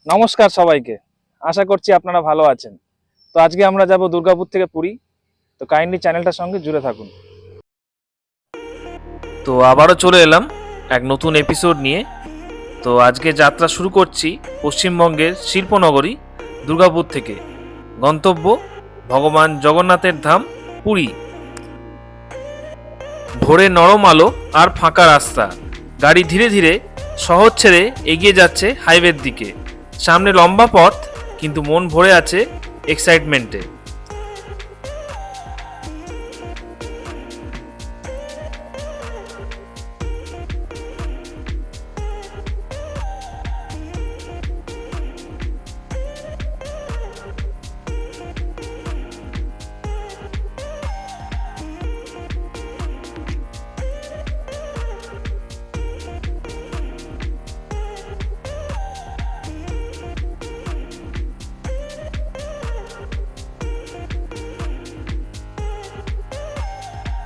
নমস্কার সবাইকে। আশা করছি আপনারা ভালো আছেন। তো আজকে আমরা যাব দুর্গাপুর থেকে পুরী। তো কাইন্ডলি চ্যানেলটার সঙ্গে জুড়ে থাকুন। তো আবারও চলে এলাম এক নতুন এপিসোড নিয়ে। তো আজকে যাত্রা শুরু করছি পশ্চিমবঙ্গের শিল্পনগরী দুর্গাপুর থেকে। গন্তব্য ভগবান জগন্নাথের ধাম পুরী। ভোরে নরম আলো আর ফাঁকা রাস্তা, গাড়ি ধীরে ধীরে শহর ছেড়ে এগিয়ে যাচ্ছে হাইওয়ের দিকে। সামনে লম্বা পথ, কিন্তু মন ভরে আছে এক্সাইটমেন্টে।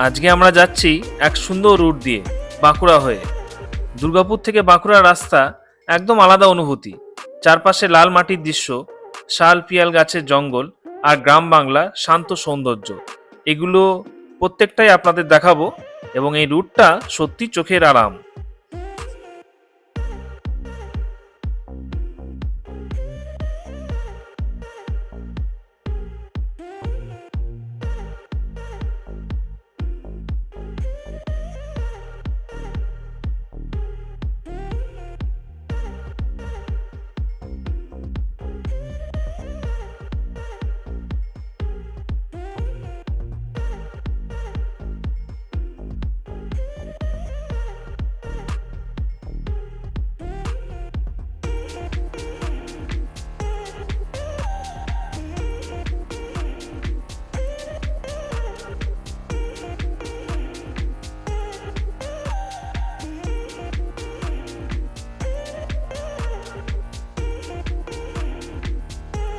আজকে আমরা যাচ্ছি এক সুন্দর রুট দিয়ে, বাঁকুড়া হয়ে। দুর্গাপুর থেকে বাঁকুড়া রাস্তা একদম আলাদা অনুভূতি। চারপাশে লাল মাটির দৃশ্য, শাল পিয়াল গাছের জঙ্গল আর গ্রাম বাংলা শান্ত সৌন্দর্য। এগুলো প্রত্যেকটাই আপনাদের দেখাবো, এবং এই রুটটা সত্যি চোখের আরাম।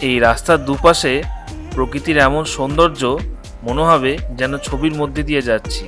এই রাস্তার দুপাশে প্রকৃতির এমন সৌন্দর্য, মনে হবে যেন ছবির মধ্যে দিয়ে যাচ্ছি।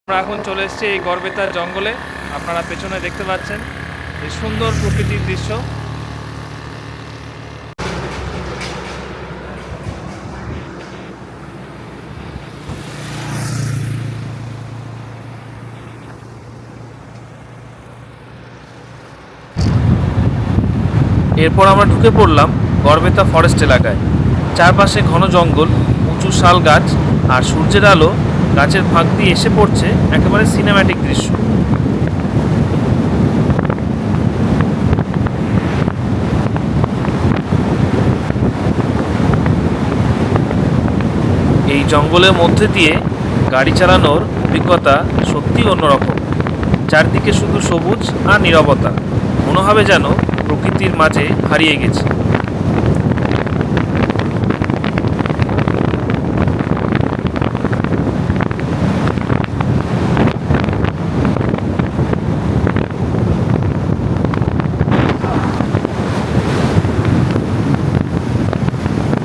আমরা এখন চলে এসেছি এই গড়বেতার জঙ্গলে। আপনারা পেছনে দেখতে পাচ্ছেন এই সুন্দর প্রকৃতির দৃশ্য। এরপর আমরা ঢুকে পড়লাম গড়বেতা ফরেস্ট এলাকায়। চারপাশে ঘন জঙ্গল, উঁচু শাল গাছ, আর সূর্যের আলো গাছের ফাঁক দিয়ে এসে পড়ছে একেবারে সিনেম্যাটিক দৃশ্য। এই জঙ্গলের মধ্যে দিয়ে গাড়ি চালানোর অভিজ্ঞতা সত্যি অন্যরকম। চারদিকে শুধু সবুজ আর নীরবতা, মনে হবে যেন প্রকৃতির মাঝে হারিয়ে গেছে।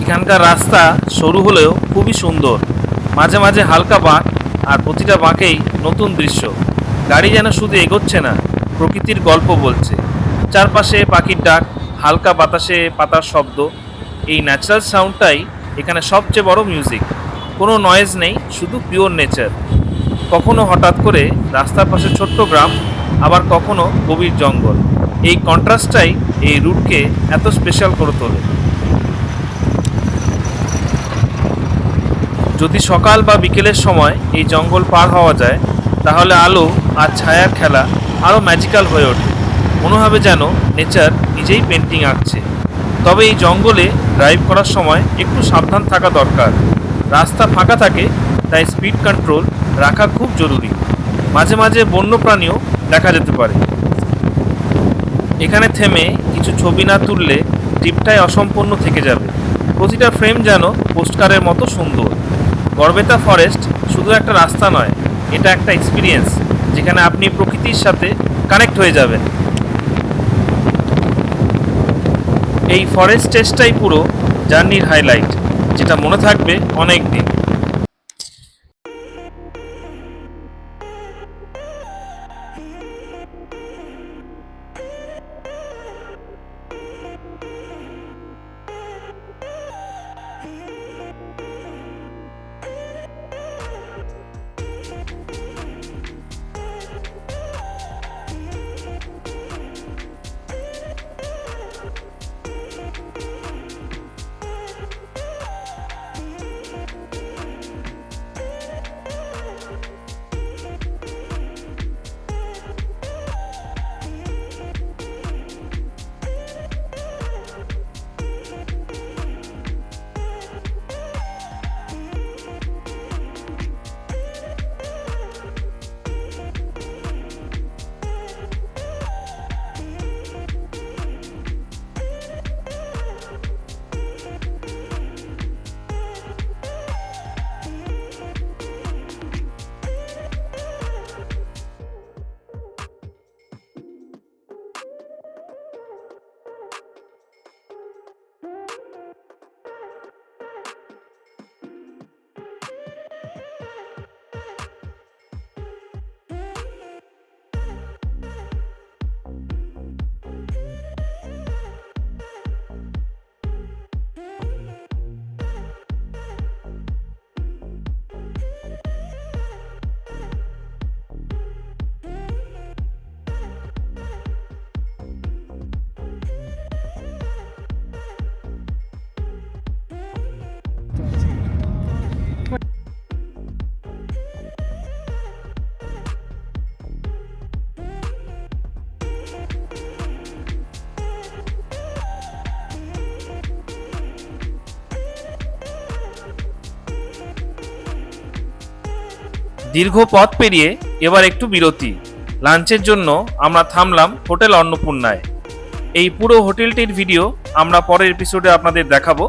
এখানকার রাস্তা সরু হলেও খুবই সুন্দর, মাঝে মাঝে হালকা বাঁক, আর প্রতিটা বাঁকেই নতুন দৃশ্য। গাড়ি যেন শুধু এগোচ্ছে না, প্রকৃতির গল্প বলছে। চারপাশে পাখির ডাক, হালকা বাতাসে পাতার শব্দ, এই ন্যাচারাল সাউন্ডটাই এখানে সবচেয়ে বড় মিউজিক। কোনো নয়েজ নেই, শুধু পিওর নেচার। কখনো হঠাৎ করে রাস্তার পাশে ছোট্ট গ্রাম, আবার কখনো গভীর জঙ্গল। এই কন্ট্রাস্টটাই এই রুটকে এত স্পেশাল করে তোলে। যদি সকাল বা বিকেলের সময় এই জঙ্গল পার হওয়া যায়, তাহলে আলো আর ছায়ার খেলা আরও ম্যাজিক্যাল হয়ে ওঠে। মনে হবে যেন নেচার নিজেই পেন্টিং আঁকছে। তবে এই জঙ্গলে ড্রাইভ করার সময় একটু সাবধান থাকা দরকার। রাস্তা ফাঁকা থাকে, তাই স্পিড কন্ট্রোল রাখা খুব জরুরি। মাঝে মাঝে বন্য প্রাণীও দেখা যেতে পারে। এখানে থেমে কিছু ছবি না তুললে ট্রিপটাই অসম্পূর্ণ থেকে যাবে। প্রতিটা ফ্রেম যেন পোস্টকার্ডের মতো সুন্দর। গড়বেতা ফরেস্ট শুধু একটা রাস্তা নয়, এটা একটা এক্সপিরিয়েন্স যেখানে আপনি প্রকৃতির সাথে কানেক্ট হয়ে যাবেন। এই ফরেস্ট টেস্টটাই পুরো জার্নির হাইলাইট, যেটা মনে থাকবে অনেক দিন। দীর্ঘ পথ পেরিয়ে এবার একটু বিরতি। লাঞ্চের জন্য আমরা থামলাম হোটেল অন্নপূর্ণায়। এই পুরো হোটেলটির ভিডিও আমরা পরের এপিসোডে আপনাদের দেখাবো।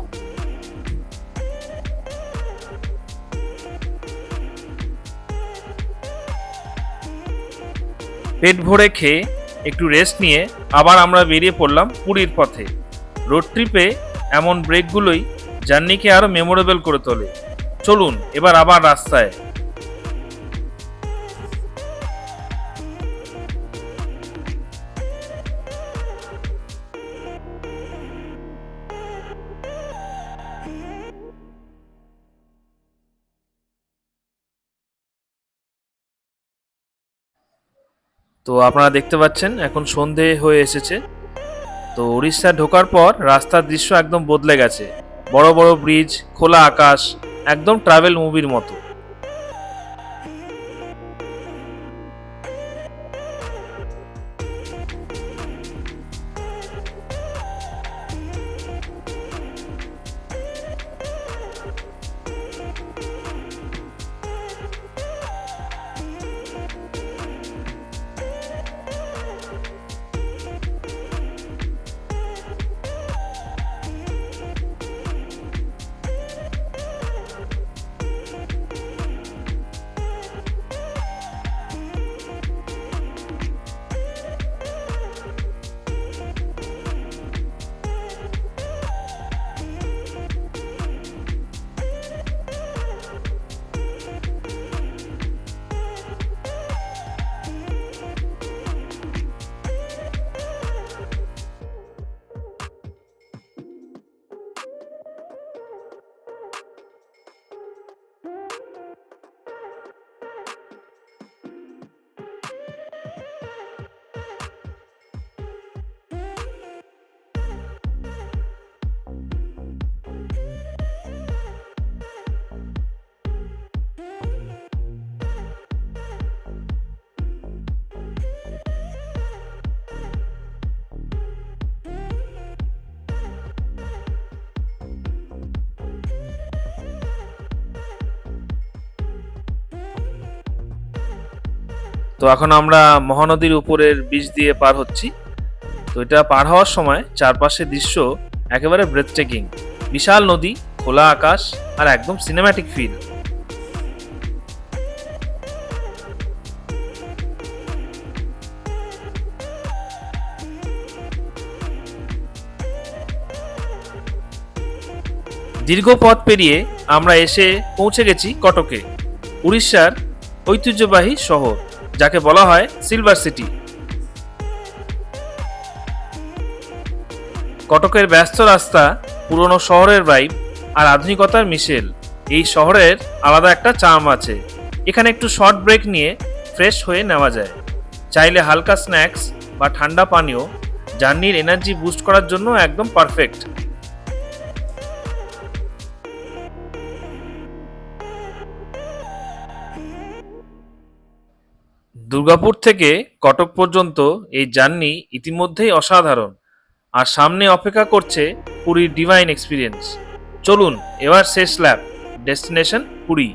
পেট ভরে খেয়ে একটু রেস্ট নিয়ে আবার আমরা বেরিয়ে পড়লাম পুরীর পথে। রোড ট্রিপে এমন ব্রেকগুলোই জার্নিকে আরো মেমোরেবল করে তোলে। চলুন এবার আবার রাস্তায়। তো আপনারা দেখতে পাচ্ছেন এখন সন্ধে হয়ে এসেছে। তো উড়িষ্যা ঢোকার পর রাস্তার দৃশ্য একদম বদলে গেছে। বড় বড় ব্রিজ, খোলা আকাশ, একদম ট্রাভেল মুভির মতো। তো এখন আমরা মহানদীর উপরের ব্রিজ দিয়ে পার হচ্ছি। তো এটা পার হওয়ার সময় চারপাশের দৃশ্য একেবারে ব্রেথটেকিং। বিশাল নদী, খোলা আকাশ আর একদম সিনেম্যাটিক ফিল। দীর্ঘ পথ পেরিয়ে আমরা এসে পৌঁছে গেছি কটকে, উড়িষ্যার ঐতিহ্যবাহী শহর যাকে বলা হয় সিলভার সিটি। কটকের ব্যস্ত রাস্তা, পুরনো শহরের ভাইব আর আধুনিকতার মিশেল। এই শহরের আলাদা একটা চার্ম আছে। এখানে একটু শর্ট ব্রেক নিয়ে ফ্রেশ হয়ে নেওয়া যায়। চাইলে হালকা স্ন্যাক্স বা ঠান্ডা পানীয় জার্নির এনার্জি বুস্ট করার জন্য একদম পারফেক্ট। দুর্গাপুর থেকে কটক পর্যন্ত এই জার্নি ইতিমধ্যেই অসাধারণ, আর সামনে অপেক্ষা করছে পুরীর ডিভাইন এক্সপিরিয়েন্স। চলুন এবার শেষ ল্যাপ, ডেস্টিনেশন পুরী।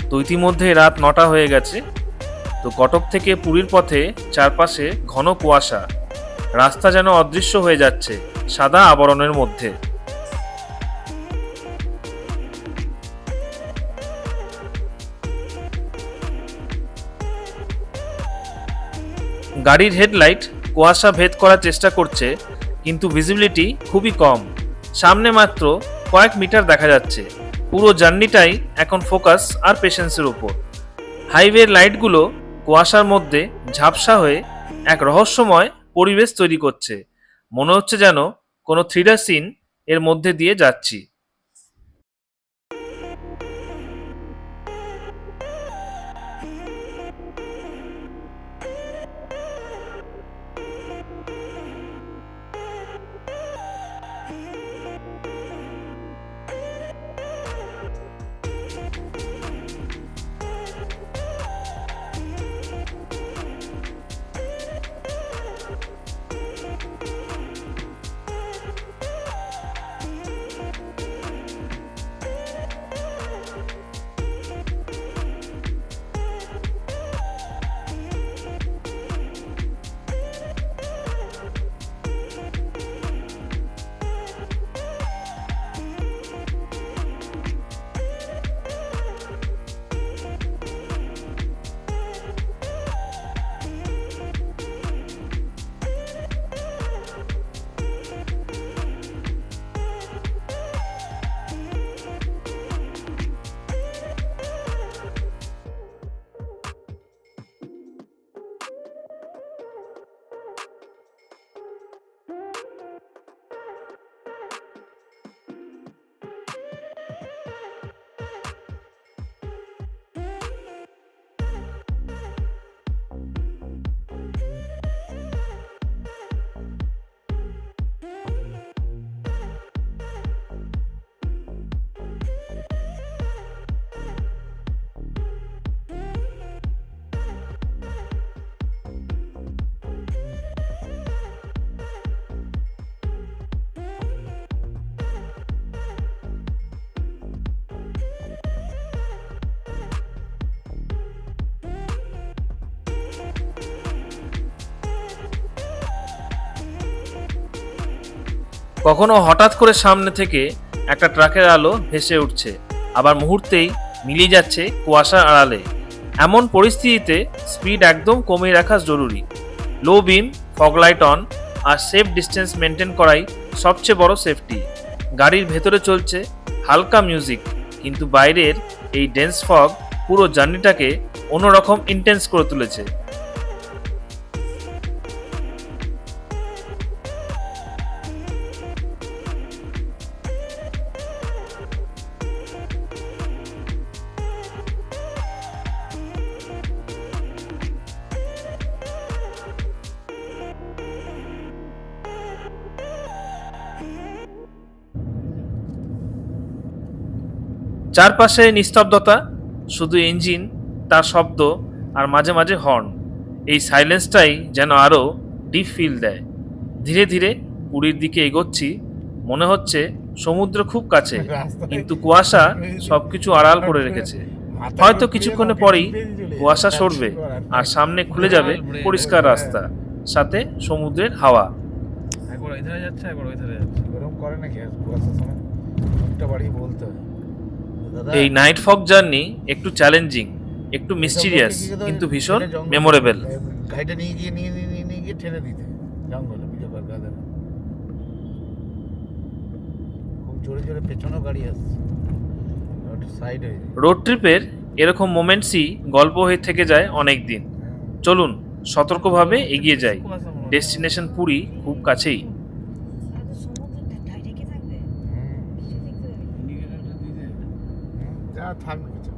তো ইতিমধ্যে রাত 9টা হয়ে গেছে। তো কটক থেকে পুরীর পথে চারপাশে ঘন কুয়াশা, রাস্তা যেন অদৃশ্য হয়ে যাচ্ছে সাদা আবরণের মধ্যে। গাড়ির হেডলাইট কুয়াশা ভেদ করার চেষ্টা করছে, কিন্তু ভিজিবিলিটি খুবই কম, সামনে মাত্র কয়েক মিটার দেখা যাচ্ছে। পুরো জার্নিটাই এখন ফোকাস আর পেশেন্সের উপর। হাইওয়ের লাইটগুলো কুয়াশার মধ্যে ঝাপসা হয়ে এক রহস্যময় পরিবেশ তৈরি করছে, মনে হচ্ছে যেন কোনো থ্রিলার সিন এর মধ্যে দিয়ে যাচ্ছি। কখনো হঠাৎ করে সামনে থেকে একটা ট্রাকের আলো ভেসে উঠছে, আবার মুহূর্তেই মিলিয়ে যাচ্ছে কুয়াশার আড়ালে। এমন পরিস্থিতিতে স্পিড একদম কমিয়ে রাখা জরুরি। লো বিম, ফগলাইট অন আর সেফ ডিস্টেন্স মেনটেন করাই সবচেয়ে বড় সেফটি। গাড়ির ভেতরে চলছে হালকা মিউজিক, কিন্তু বাইরের এই ডেন্স ফগ পুরো জার্নিটাকে অন্যরকম ইন্টেন্স করে তুলেছে। চারপাশে নিস্তব্ধতা, শুধু ইঞ্জিন, তার শব্দ আর মাঝে মাঝে হর্ন। এই সাইলেন্সটাই যেন আরও ডিপ ফিল দেয়। ধীরে ধীরে পুরীর দিকে এগোচ্ছি, মনে হচ্ছে সমুদ্র খুব কাছে, কিন্তু কুয়াশা সবকিছু আড়াল করে রেখেছে। হয়তো কিছুক্ষণে পরেই কুয়াশা সরবে আর সামনে খুলে যাবে পরিষ্কার রাস্তা, সাথে সমুদ্রের হাওয়া। একবার ওই ধারে যাচ্ছে, একবার ওই ধারে যাচ্ছে। গরম করে নাকি কুয়াশার সময়? একটা বাড়ি বলতে হয় দাদা। এই নাইট ফগ জার্নি একটু চ্যালেঞ্জিং, একটু মিস্টিরিয়াস, কিন্তু ভীষণ মেমোরেবল। গাড়িটা নিয়ে গিয়ে নিয়ে গিয়ে ঠেলে দিতে জঙ্গলে বিজয় গাদা। খুব জোরে জোরে পেছনেও গাড়ি আসছে, একটু সাইড হয়ে যায়। রোড ট্রিপের এরকম মোমেন্টসই গল্প হয়ে থেকে যায় অনেক দিন। চলুন সতর্কভাবে এগিয়ে যাই, ডেস্টিনেশন পুরী খুব কাছেই। যা থাকবে কিছু,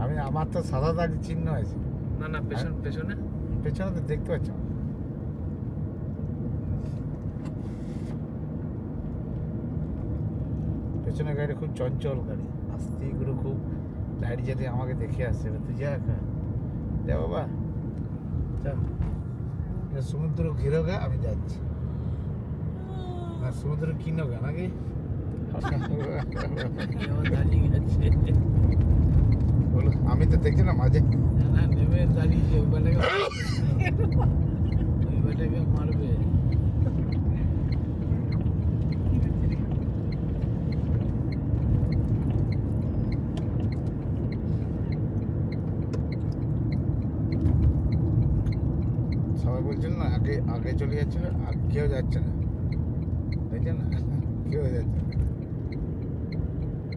আমি আমার তো সাদা দাড়ি চিহ্ন আছে। না না, পেছনে পেছনে তো দেখতে পাচ্ছ। পেছনে গাড়ি খুব চঞ্চল গাড়ি, আস্তে করে খুব লাইট যেতে আমাকে দেখে আসছে। তুই যা যা বাবা, যা সমুদ্র ঘিরোগা, আমি যাচ্ছি। না সমুদ্র কিনোগা নাকি? বলো, আমি তো দেখছি না মাঝে না নেমে দাঁড়িয়েছে ওই বেটাকে মারবে। সবাই বলছিল না আগে আগে চলে যাচ্ছিল, আর কেউ যাচ্ছে না, দেখছেন না কেউ যাচ্ছে না,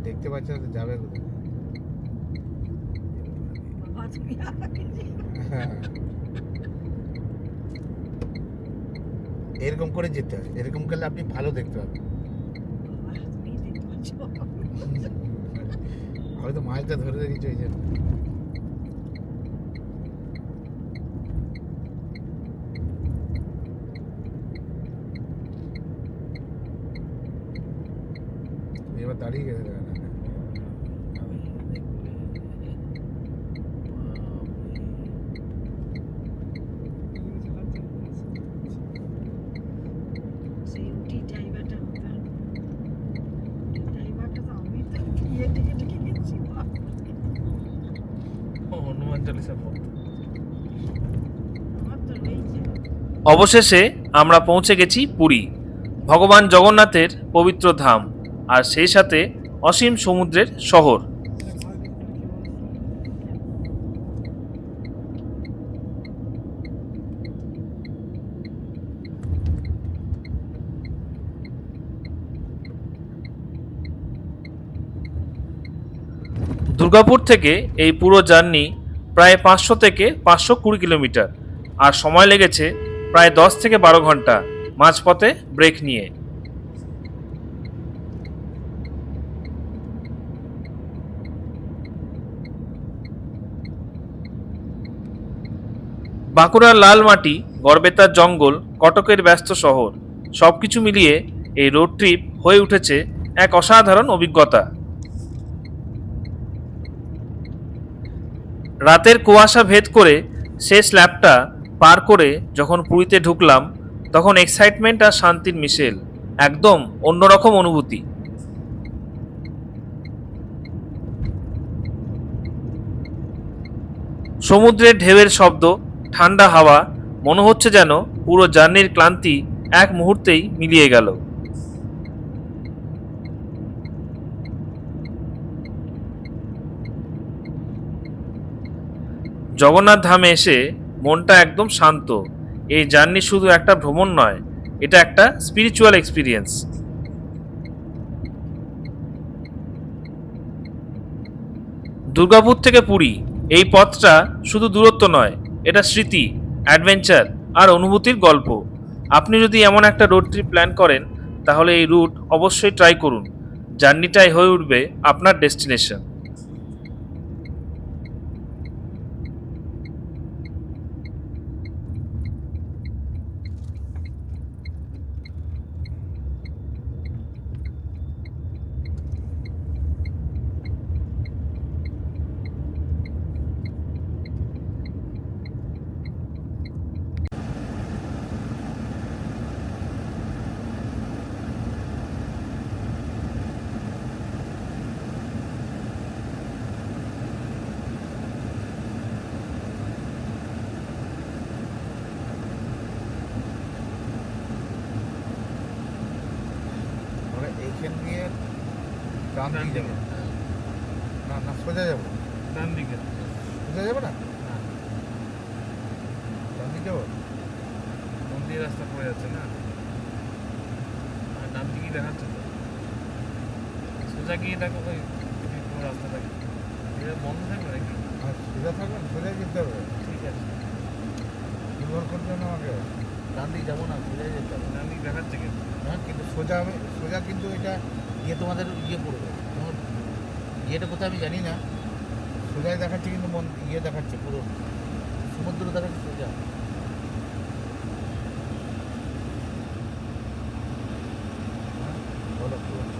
দেখতে পাচ্ছে না তো যাবে কোথায়। হ্যাঁ। এরকম করে যেতে হয়, এরকম করলে আপনি ভালো দেখতে পাবেন। হয়তো মাছটা ধরে রেখেছে ওই জন্য। এবার দাঁড়িয়ে গেছে দেখেন। হনুমান চালিসা পড়তো। অবশেষে আমরা পৌঁছে গেছি পুরী, ভগবান জগন্নাথের পবিত্র ধাম, আর সেই সাথে অসীম সমুদ্রের শহর। দুর্গাপুর থেকে এই পুরো জার্নি প্রায় 500 থেকে 520 কিলোমিটার, আর সময় লেগেছে প্রায় 10 থেকে 12 ঘন্টা মাঝপথে ব্রেক নিয়ে। বাঁকুড়ার লাল মাটি, গড়বেতার জঙ্গল, কটকের ব্যস্ত শহর, সবকিছু মিলিয়ে এই রোড ট্রিপ হয়ে উঠেছে এক অসাধারণ অভিজ্ঞতা। রাতের কুয়াশা ভেদ করে শেষ ল্যাপটা পার করে যখন পুরীতে ঢুকলাম, তখন এক্সাইটমেন্ট আর শান্তির মিশেল, একদম অন্যরকম অনুভূতি। সমুদ্রের ঢেউয়ের শব্দ, ঠান্ডা হাওয়া, মনে হচ্ছে যেন পুরো জার্নির ক্লান্তি এক মুহূর্তেই মিলিয়ে গেল। জগন্নাথ ধামে এসে মনটা একদম শান্ত। এই জার্নি শুধু একটা ভ্রমণ নয়, এটা একটা স্পিরিচুয়াল এক্সপিরিয়েন্স। দুর্গাপুর থেকে পুরী এই পথটা শুধু দূরত্ব নয়, এটা স্মৃতি, অ্যাডভেঞ্চার আর অনুভূতির গল্প। আপনি যদি এমন একটা রোড ট্রিপ প্ল্যান করেন, তাহলে এই রুট অবশ্যই ট্রাই করুন। জার্নিটাই হয়ে উঠবে আপনার ডেস্টিনেশন। আমরা এইখান দিয়ে ডান ডান দিকে দিকে। যাবো, না না সোজা যাবো, ডান দিকে। সোজা যাবো না, হ্যাঁ, ডান দিকে যাবো। মন্দির রাস্তা পড়ে যাচ্ছে না, আর ডান দিকেই দেখাচ্ছে তো। সোজা গিয়ে দেখো ওই যদি কোনো রাস্তা থাকে, এটা বন্ধ থাকবে নাকি? আর সোজা থাকবে না, সোজা যেতে হবে, ঠিক আছে, নির্ভর করতে হবে না আমাকে, ডান দিকে যাবো না, সোজা যেতে হবে। ডান দিকে দেখাচ্ছে কিন্তু। হ্যাঁ কিন্তু সোজা আমি সোজা কিন্তু এটা ইয়ে তোমাদের ইয়ে পড়বে, তোমার ইয়েটা কোথায় আমি জানি না, সোজাই দেখাচ্ছে কিন্তু মন ইয়ে দেখাচ্ছে পুরো সমুদ্র দেখাচ্ছে সোজা। হ্যাঁ, বলো কি বলছো?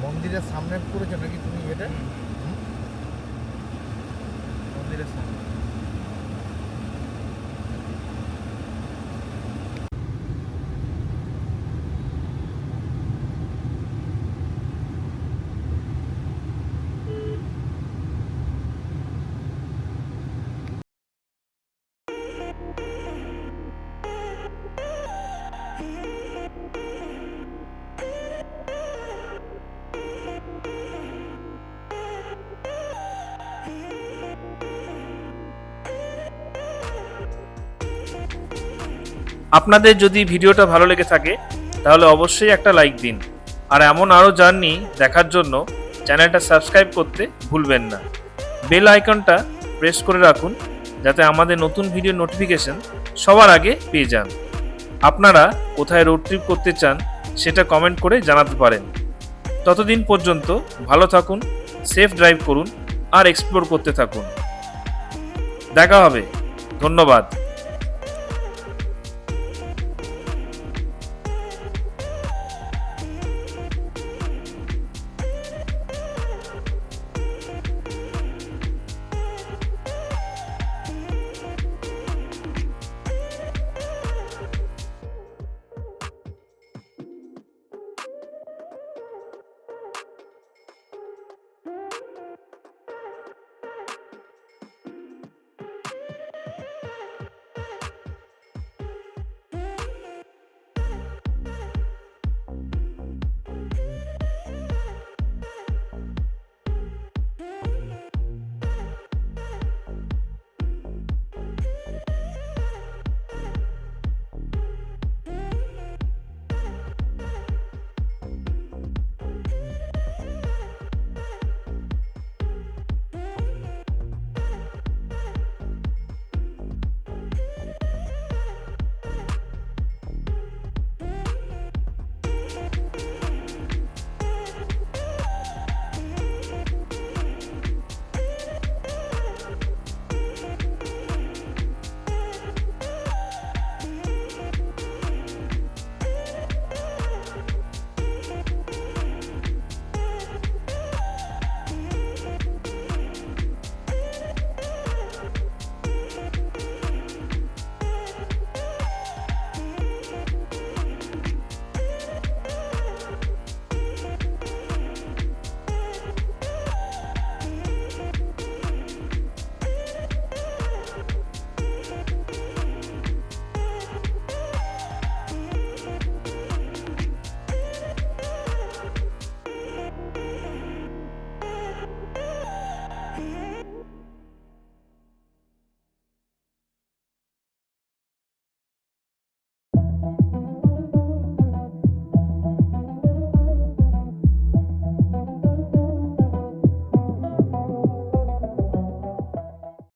মন্দিরের সামনে পড়েছো নাকি তুমি এটা? হুম? মন্দিরের সামনে। আপনাদের যদি ভিডিওটা ভালো লেগে থাকে তাহলে অবশ্যই একটা লাইক দিন, আর এমন আরও জার্নি দেখার জন্য চ্যানেলটা সাবস্ক্রাইব করতে ভুলবেন না। বেল আইকনটা প্রেস করে রাখুন যাতে আমাদের নতুন ভিডিও নোটিফিকেশন সবার আগে পেয়ে যান। আপনারা কোথায় রোড ট্রিপ করতে চান সেটা কমেন্ট করে জানাতে পারেন। ততদিন পর্যন্ত ভালো থাকুন, সেফ ড্রাইভ করুন আর এক্সপ্লোর করতে থাকুন। দেখা হবে। ধন্যবাদ।